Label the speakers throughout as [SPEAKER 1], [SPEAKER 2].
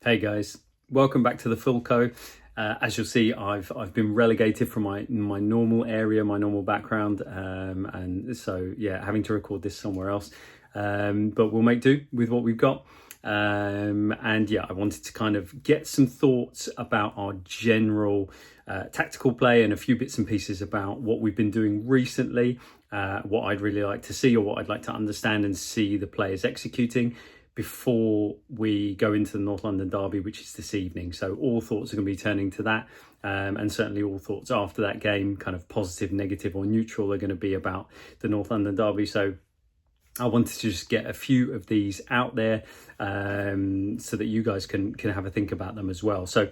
[SPEAKER 1] Hey guys, welcome back to the Fulco. As you'll see, I've been relegated from my normal area, my normal background, and so yeah, having to record this somewhere else. But we'll make do with what we've got. And yeah, I wanted to kind of get some thoughts about our general tactical play and a few bits and pieces about what we've been doing recently, what I'd really like to see or what I'd like to understand and see the players executing before we go into the North London derby, which is this evening. So all thoughts are going to be turning to that, and certainly all thoughts after that game, kind of positive, negative or neutral, are going to be about the North London derby. So I wanted to just get a few of these out there so that you guys can have a think about them as well. So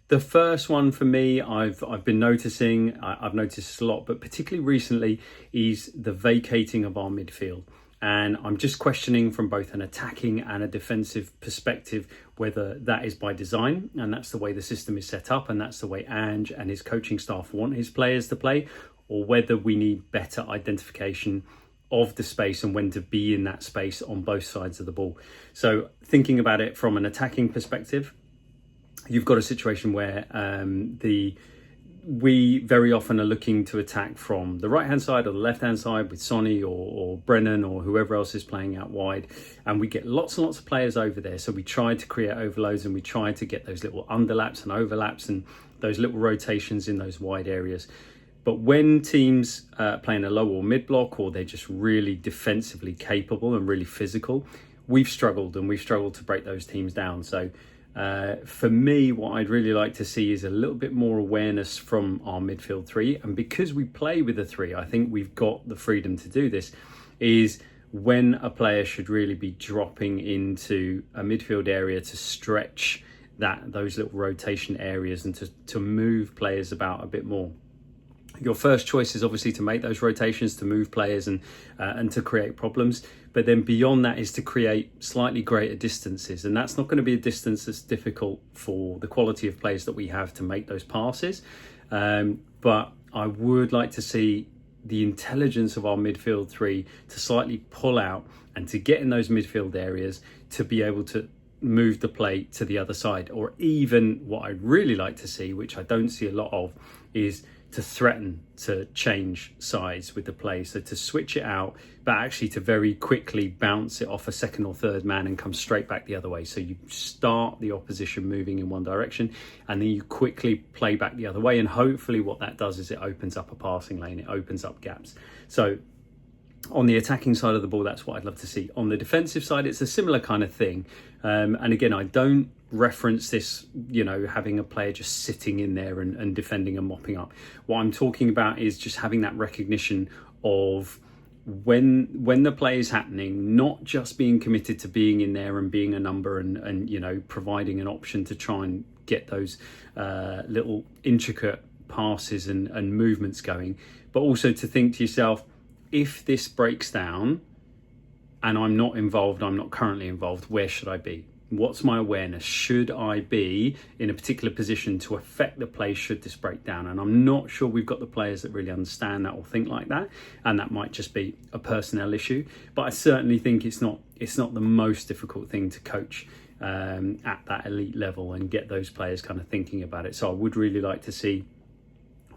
[SPEAKER 1] the first one for me, I've been noticing, I've noticed a lot, but particularly recently, is the vacating of our midfield. And I'm just questioning from both an attacking and a defensive perspective whether that is by design and that's the way the system is set up and that's the way Ange and his coaching staff want his players to play, or whether we need better identification of the space and when to be in that space on both sides of the ball. So thinking about it from an attacking perspective, you've got a situation where we very often are looking to attack from the right hand side or the left hand side with Sonny or Brennan or whoever else is playing out wide, and we get lots and lots of players over there. So we try to create overloads and we try to get those little underlaps and overlaps and those little rotations in those wide areas. But when teams playing a low or mid block, or they're just really defensively capable and really physical, we've struggled to break those teams down. So for me, what I'd really like to see is a little bit more awareness from our midfield three. And because we play with a three, I think we've got the freedom to do this, is when a player should really be dropping into a midfield area to stretch those little rotation areas and to move players about a bit more. Your first choice is obviously to make those rotations, to move players and to create problems. But then beyond that is to create slightly greater distances. And that's not going to be a distance that's difficult for the quality of players that we have to make those passes. But I would like to see the intelligence of our midfield three to slightly pull out and to get in those midfield areas to be able to move the play to the other side. Or even what I'd really like to see, which I don't see a lot of, is to threaten to change sides with the play. So to switch it out, but actually to very quickly bounce it off a second or third man and come straight back the other way. So you start the opposition moving in one direction and then you quickly play back the other way. And hopefully what that does is it opens up a passing lane, it opens up gaps. So on the attacking side of the ball, that's what I'd love to see. On the defensive side, it's a similar kind of thing. And again, I don't reference this, having a player just sitting in there and defending and mopping up. What I'm talking about is just having that recognition of when the play is happening, not just being committed to being in there and being a number and providing an option to try and get those little intricate passes and movements going, but also to think to yourself, if this breaks down and I'm not involved, I'm not currently involved, where should I be? What's my awareness? Should I be in a particular position to affect the play should this break down? And I'm not sure we've got the players that really understand that or think like that. And that might just be a personnel issue. But I certainly think it's not the most difficult thing to coach at that elite level and get those players kind of thinking about it. So I would really like to see,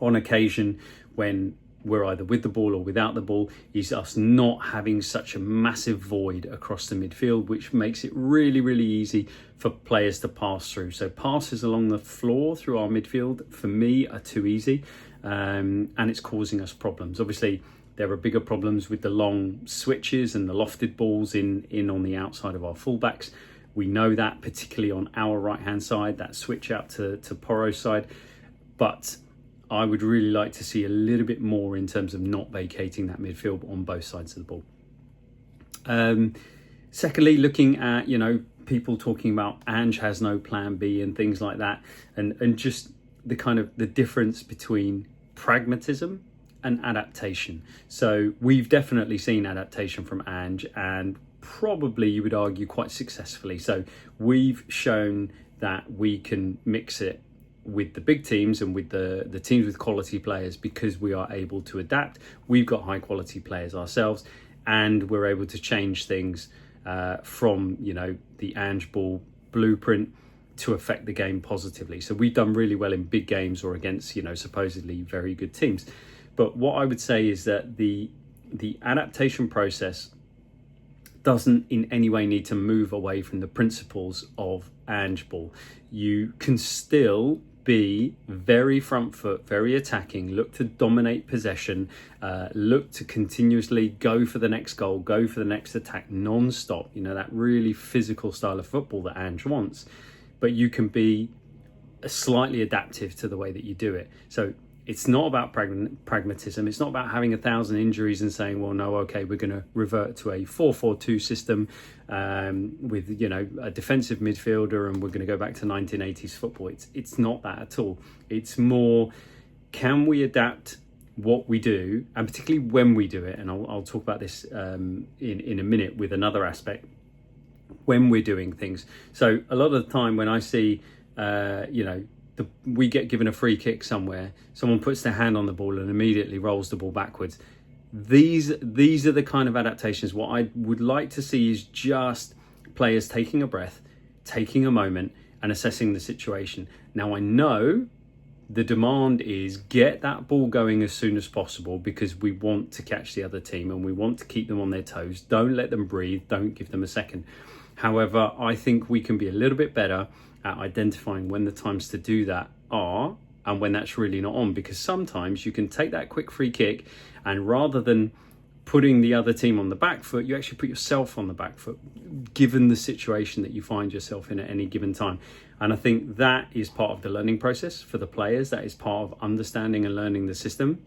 [SPEAKER 1] on occasion, when we're either with the ball or without the ball, is us not having such a massive void across the midfield, which makes it really, really easy for players to pass through. So passes along the floor through our midfield, for me, are too easy, and it's causing us problems. Obviously, there are bigger problems with the long switches and the lofted balls in on the outside of our fullbacks. We know that, particularly on our right-hand side, that switch out to Porro's side. But I would really like to see a little bit more in terms of not vacating that midfield on both sides of the ball. Secondly, looking at, people talking about Ange has no plan B and things like that, and just the kind of the difference between pragmatism and adaptation. So we've definitely seen adaptation from Ange, and probably you would argue quite successfully. So we've shown that we can mix it with the big teams and with the teams with quality players because we are able to adapt. We've got high quality players ourselves and we're able to change things from the Ange ball blueprint to affect the game positively. So we've done really well in big games or against, supposedly very good teams. But what I would say is that the adaptation process doesn't in any way need to move away from the principles of Ange ball. You can still be very front foot, very attacking, look to dominate possession, look to continuously go for the next goal, go for the next attack non-stop, that really physical style of football that Ange wants. But you can be slightly adaptive to the way that you do it. So it's not about pragmatism. It's not about having 1,000 injuries and saying, well, no, okay, we're going to revert to a 4-4-2 system with, a defensive midfielder and we're going to go back to 1980s football. It's not that at all. It's more, can we adapt what we do, and particularly when we do it, and I'll talk about this in a minute with another aspect, when we're doing things. So a lot of the time when I see, we get given a free kick somewhere, someone puts their hand on the ball and immediately rolls the ball backwards. These are the kind of adaptations. What I would like to see is just players taking a breath, taking a moment and assessing the situation. Now I know the demand is get that ball going as soon as possible because we want to catch the other team and we want to keep them on their toes. Don't let them breathe. Don't give them a second. However, I think we can be a little bit better at identifying when the times to do that are and when that's really not on, because sometimes you can take that quick free kick and rather than putting the other team on the back foot, you actually put yourself on the back foot given the situation that you find yourself in at any given time. And I think that is part of the learning process for the players. That is part of understanding and learning the system.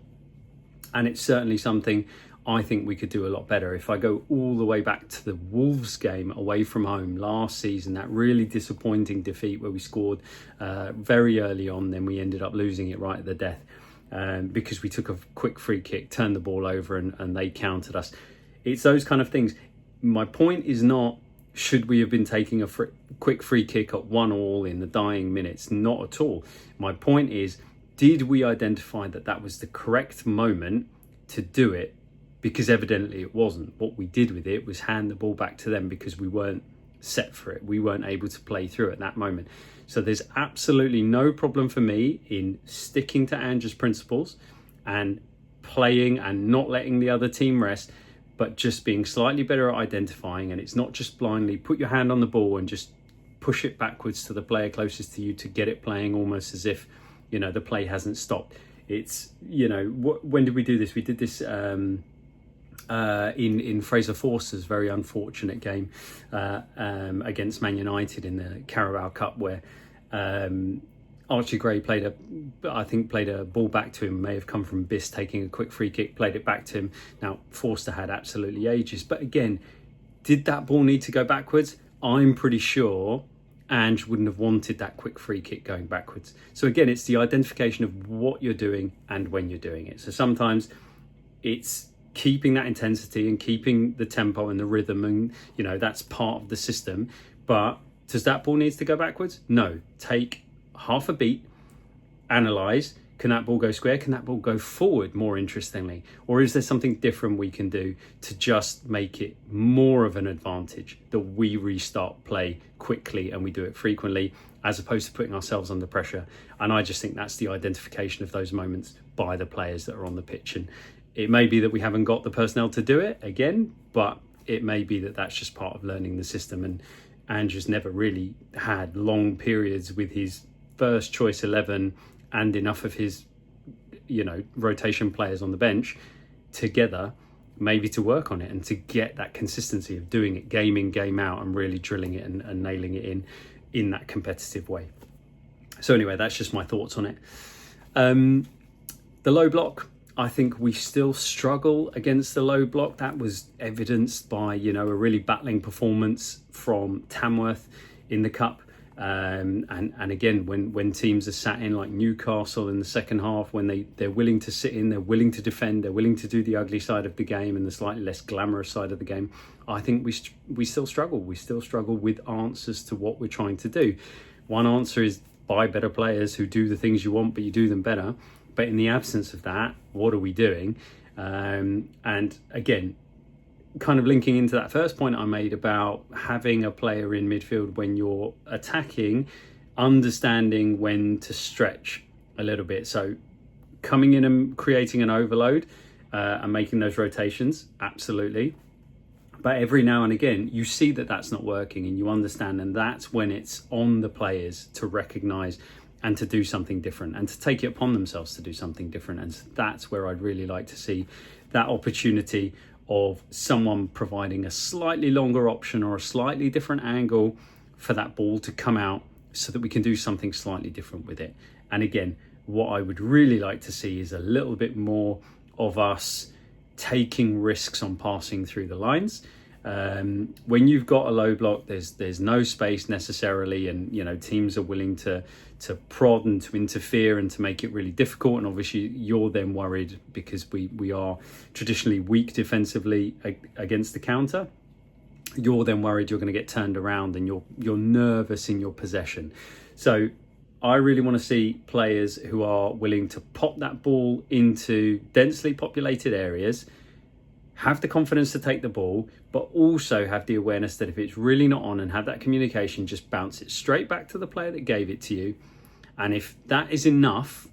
[SPEAKER 1] And it's certainly something I think we could do a lot better. If I go all the way back to the Wolves game away from home last season, that really disappointing defeat where we scored very early on, then we ended up losing it right at the death because we took a quick free kick, turned the ball over and they countered us. It's those kind of things. My point is not, should we have been taking a quick free kick at 1-1 in the dying minutes? Not at all. My point is, did we identify that was the correct moment to do it? Because evidently it wasn't. What we did with it was hand the ball back to them because we weren't set for it. We weren't able to play through at that moment. So there's absolutely no problem for me in sticking to Ange's principles and playing and not letting the other team rest, but just being slightly better at identifying. And it's not just blindly put your hand on the ball and just push it backwards to the player closest to you to get it playing almost as if, the play hasn't stopped. It's, when did we do this? We did this in Fraser Forster's very unfortunate game against Man United in the Carabao Cup, where Archie Gray played a ball back to him, may have come from Biss taking a quick free kick, played it back to him. Now Forster had absolutely ages, but again, did that ball need to go backwards? I'm pretty sure Ange wouldn't have wanted that quick free kick going backwards. So again, it's the identification of what you're doing and when you're doing it. So sometimes it's keeping that intensity and keeping the tempo and the rhythm, and that's part of the system. But does that ball need to go backwards? No. Take half a beat, analyze. Can that ball go square? Can that ball go forward, more interestingly? Or is there something different we can do to just make it more of an advantage that we restart play quickly and we do it frequently, as opposed to putting ourselves under pressure? And I just think that's the identification of those moments by the players that are on the pitch. And it may be that we haven't got the personnel to do it again, but it may be that that's just part of learning the system. And Andrew's never really had long periods with his first choice 11 and enough of his, rotation players on the bench together, maybe to work on it and to get that consistency of doing it game in, game out, and really drilling it and nailing it in that competitive way. So anyway, that's just my thoughts on it. The low block, I think we still struggle against the low block. That was evidenced by, a really battling performance from Tamworth in the Cup. And again, when teams are sat in like Newcastle in the second half, when they're willing to sit in, they're willing to defend, they're willing to do the ugly side of the game and the slightly less glamorous side of the game, I think we still struggle. We still struggle with answers to what we're trying to do. One answer is buy better players who do the things you want, but you do them better. But in the absence of that, what are we doing? And again, kind of linking into that first point I made about having a player in midfield when you're attacking understanding when to stretch a little bit. So coming in and creating an overload and making those rotations, absolutely. But every now and again, you see that that's not working and you understand, and that's when it's on the players to recognize and to do something different and to take it upon themselves to do something different. And that's where I'd really like to see that opportunity of someone providing a slightly longer option or a slightly different angle for that ball to come out so that we can do something slightly different with it. And again, what I would really like to see is a little bit more of us taking risks on passing through the lines. When you've got a low block, there's no space necessarily, and teams are willing to prod and to interfere and to make it really difficult. And obviously you're then worried because we are traditionally weak defensively against the counter. You're then worried you're going to get turned around and you're nervous in your possession. So I really want to see players who are willing to pop that ball into densely populated areas, have the confidence to take the ball, but also have the awareness that if it's really not on, and have that communication, just bounce it straight back to the player that gave it to you. And if that is enough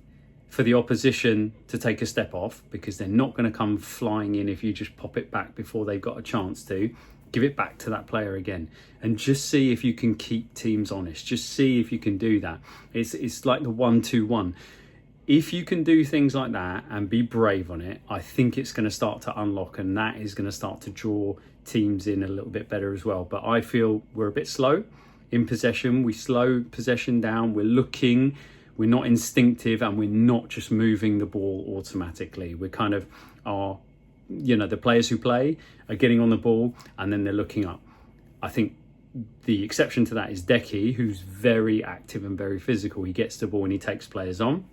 [SPEAKER 1] for the opposition to take a step off, because they're not going to come flying in if you just pop it back before they've got a chance to, give it back to that player again, and just see if you can keep teams honest. Just see if you can do that. It's like the 1-2-1. If you can do things like that and be brave on it, I think it's going to start to unlock, and that is going to start to draw teams in a little bit better as well. But I feel we're a bit slow in possession. We slow possession down. We're looking, we're not instinctive, and we're not just moving the ball automatically. We're kind of the players who play are getting on the ball and then they're looking up. I think the exception to that is Decky, who's very active and very physical. He gets the ball and he takes players on,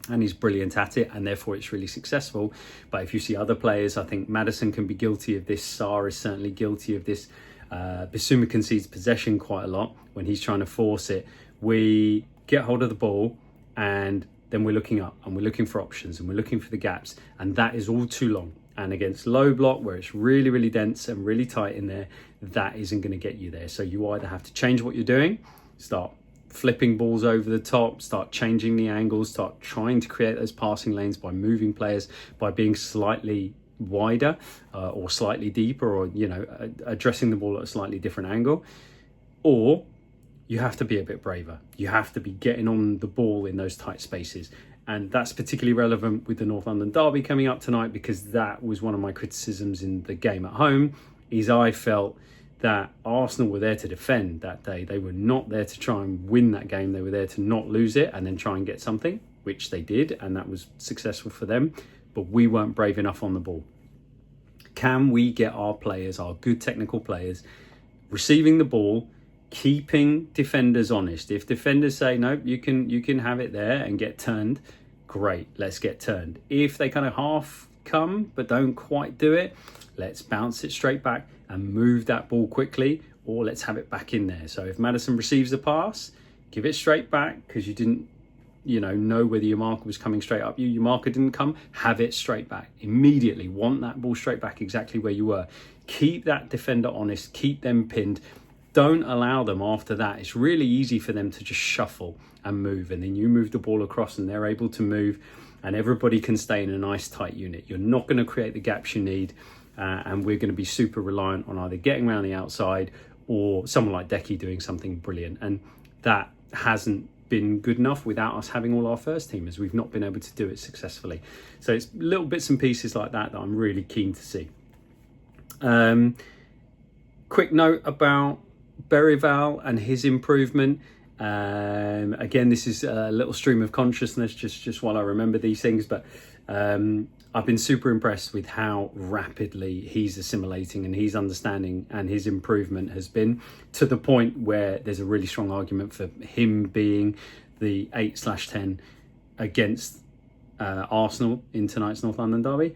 [SPEAKER 1] and he's brilliant at it, and therefore it's really successful. But if you see other players, I think Maddison can be guilty of this. Sarr is certainly guilty of this. Bissouma concedes possession quite a lot when he's trying to force it. We get hold of the ball and then we're looking up and we're looking for options and we're looking for the gaps, and that is all too long. And against low block, where it's really, really dense and really tight in there, that isn't going to get you there. So you either have to change what you're doing, start flipping balls over the top, start changing the angles, start trying to create those passing lanes by moving players, by being slightly wider or slightly deeper, or addressing the ball at a slightly different angle. Or you have to be a bit braver. You have to be getting on the ball in those tight spaces. And that's particularly relevant with the North London derby coming up tonight, because that was one of my criticisms in the game at home, is I felt that Arsenal were there to defend that day. They were not there to try and win that game. They were there to not lose it and then try and get something, which they did, and that was successful for them. But we weren't brave enough on the ball. Can we get our players, our good technical players, receiving the ball, keeping defenders honest? If defenders say, no, you can have it there and get turned, great, let's get turned. If they kind of half come but don't quite do it, let's bounce it straight back and move that ball quickly, or let's have it back in there. So if Maddison receives the pass, give it straight back, because you didn't know whether your marker was coming straight up. Your marker didn't come, have it straight back immediately. Want that ball straight back exactly where you were. Keep that defender honest, keep them pinned. Don't allow them after that. It's really easy for them to just shuffle and move, and then you move the ball across and they're able to move, and everybody can stay in a nice tight unit. You're not going to create the gaps you need, and we're going to be super reliant on either getting around the outside or someone like Decky doing something brilliant. And that hasn't been good enough without us having all our first teamers. We've not been able to do it successfully. So it's little bits and pieces like that I'm really keen to see. Quick note about Berryval and his improvement. Again, this is a little stream of consciousness just while I remember these things, but I've been super impressed with how rapidly he's assimilating and he's understanding, and his improvement has been to the point where there's a really strong argument for him being the 8/10 against Arsenal in tonight's North London derby.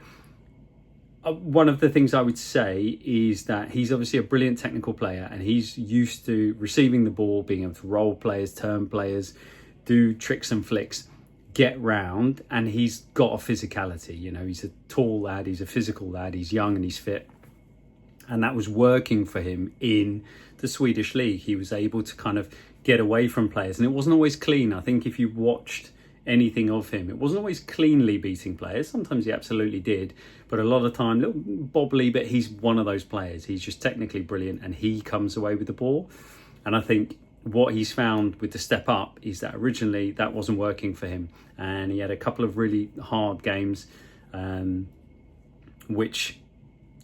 [SPEAKER 1] One of the things I would say is that he's obviously a brilliant technical player, and he's used to receiving the ball, being able to roll players, turn players, do tricks and flicks, get round, and he's got a physicality. He's a tall lad, he's a physical lad, he's young and he's fit. And that was working for him in the Swedish league. He was able to kind of get away from players, and it wasn't always clean. I think if you watched anything of him, it wasn't always cleanly beating players. Sometimes he absolutely did, but a lot of the time, little bobbly, but he's one of those players. He's just technically brilliant, and he comes away with the ball. And I think what he's found with the step up is that originally that wasn't working for him, and he had a couple of really hard games, which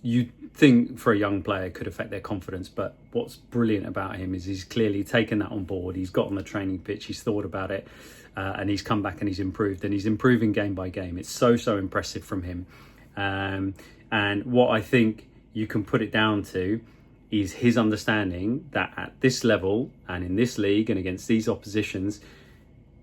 [SPEAKER 1] you'd think for a young player could affect their confidence. But what's brilliant about him is he's clearly taken that on board. He's got on the training pitch, he's thought about it, and he's come back and he's improved, and he's improving game by game. It's so impressive from him. And what I think you can put it down to is his understanding that at this level and in this league and against these oppositions,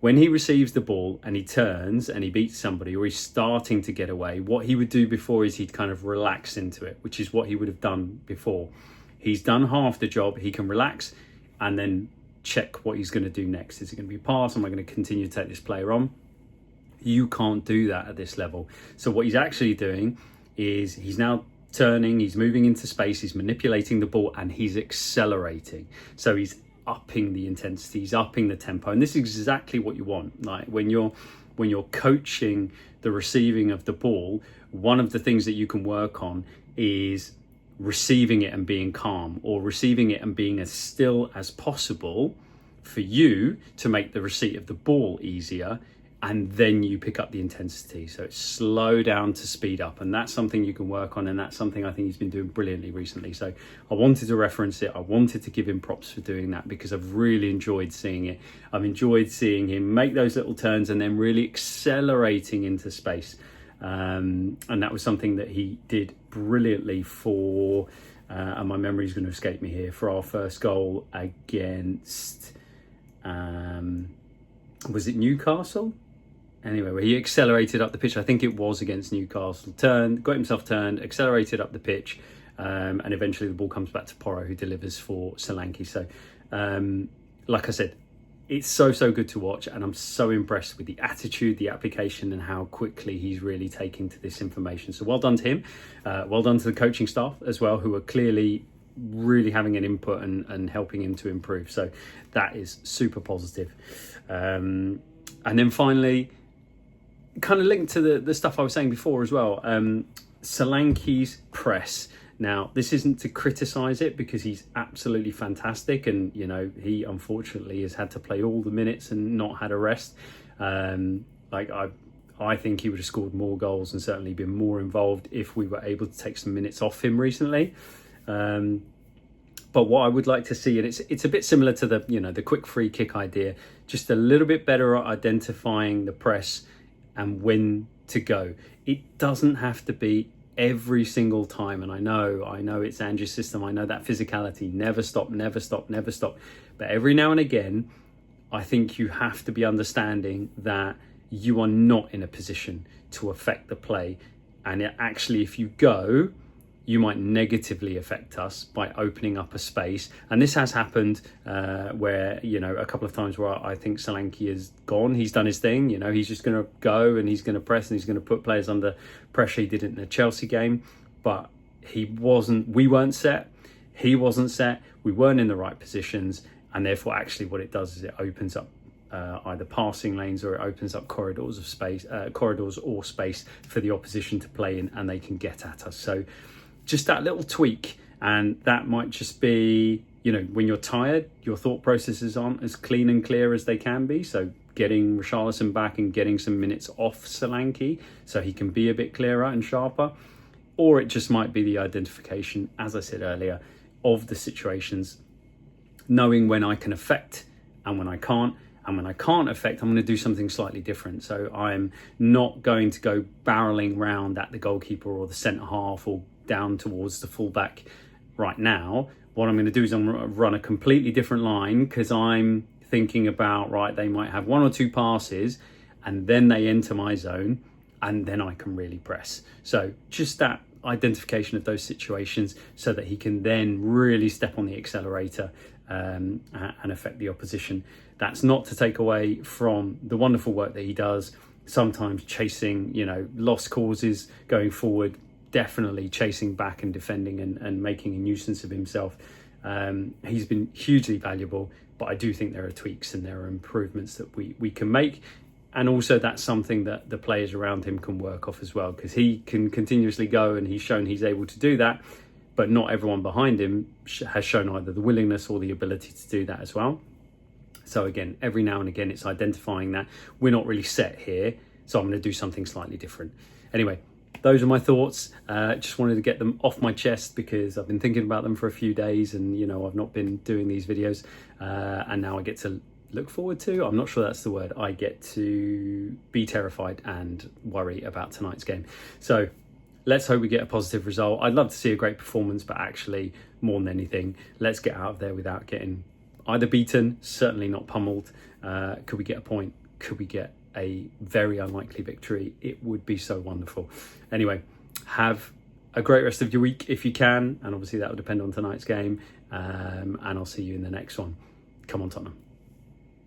[SPEAKER 1] when he receives the ball and he turns and he beats somebody, or he's starting to get away, what he would do before is he'd kind of relax into it, which is what he would have done before. He's done half the job. He can relax and then check what he's going to do next. Is it going to be a pass? Am I going to continue to take this player on? You can't do that at this level. So what he's actually doing is he's now turning, he's moving into space, he's manipulating the ball, and he's accelerating. So he's upping the intensity, he's upping the tempo, and this is exactly what you want. Like when you're coaching the receiving of the ball, one of the things that you can work on is receiving it and being calm, or receiving it and being as still as possible for you to make the receipt of the ball easier, and then you pick up the intensity. So it's slow down to speed up, and that's something you can work on, and that's something I think he's been doing brilliantly recently. So I wanted to reference it. I wanted to give him props for doing that, because I've really enjoyed seeing it. I've enjoyed seeing him make those little turns and then really accelerating into space. And that was something that he did brilliantly for, and my memory is going to escape me here, for our first goal against, was it Newcastle? Anyway, where he accelerated up the pitch. I think it was against Newcastle. Got himself turned, accelerated up the pitch, and eventually the ball comes back to Porro, who delivers for Solanke. So, like I said, it's so good to watch, and I'm so impressed with the attitude, the application, and how quickly he's really taking to this information. So well done to him. Well done to the coaching staff as well, who are clearly really having an input and helping him to improve. So that is super positive. And then finally, kind of linked to the stuff I was saying before as well, Solanke's press. Now, this isn't to criticise it, because he's absolutely fantastic, and he unfortunately has had to play all the minutes and not had a rest. I think he would have scored more goals and certainly been more involved if we were able to take some minutes off him recently. But what I would like to see, and it's a bit similar to the quick free kick idea, just a little bit better at identifying the press and when to go. It doesn't have to be every single time, and I know it's Andrew's system. I know that physicality, never stop. But every now and again, I think you have to be understanding that you are not in a position to affect the play, and actually, if you go, you might negatively affect us by opening up a space. And this has happened where, a couple of times where I think Solanke has gone. He's done his thing. He's just going to go and he's going to press and he's going to put players under pressure. He did it in the Chelsea game, but we weren't set. He wasn't set. We weren't in the right positions. And therefore, actually, what it does is it opens up either passing lanes, or it opens up corridors or space for the opposition to play in, and they can get at us. So just that little tweak, and that might just be, when you're tired, your thought processes aren't as clean and clear as they can be. So getting Richarlison back and getting some minutes off Solanke so he can be a bit clearer and sharper. Or it just might be the identification, as I said earlier, of the situations, knowing when I can affect and when I can't. And when I can't affect, I'm going to do something slightly different. So I'm not going to go barreling round at the goalkeeper or the centre half or down towards the fullback right now. What I'm going to do is I'm going to run a completely different line, because I'm thinking about, right, they might have one or two passes and then they enter my zone and then I can really press. So just that identification of those situations so that he can then really step on the accelerator and affect the opposition. That's not to take away from the wonderful work that he does, sometimes chasing, lost causes going forward, definitely chasing back and defending and making a nuisance of himself. He's been hugely valuable, but I do think there are tweaks and there are improvements that we can make. And also that's something that the players around him can work off as well, because he can continuously go, and he's shown he's able to do that, but not everyone behind him has shown either the willingness or the ability to do that as well. So again, every now and again, it's identifying that we're not really set here, so I'm going to do something slightly different. Anyway, those are my thoughts. Just wanted to get them off my chest because I've been thinking about them for a few days, and you know, I've not been doing these videos, and now I get to look forward to, I'm not sure that's the word, I get to be terrified and worry about tonight's game. So let's hope we get a positive result. I'd love to see a great performance, but actually more than anything, let's get out of there without getting either beaten, certainly not pummeled. Could we get a point? Could we get a very unlikely victory? It would be so wonderful. Anyway, have a great rest of your week if you can, and obviously that will depend on tonight's game, and I'll see you in the next one. Come on, Tottenham.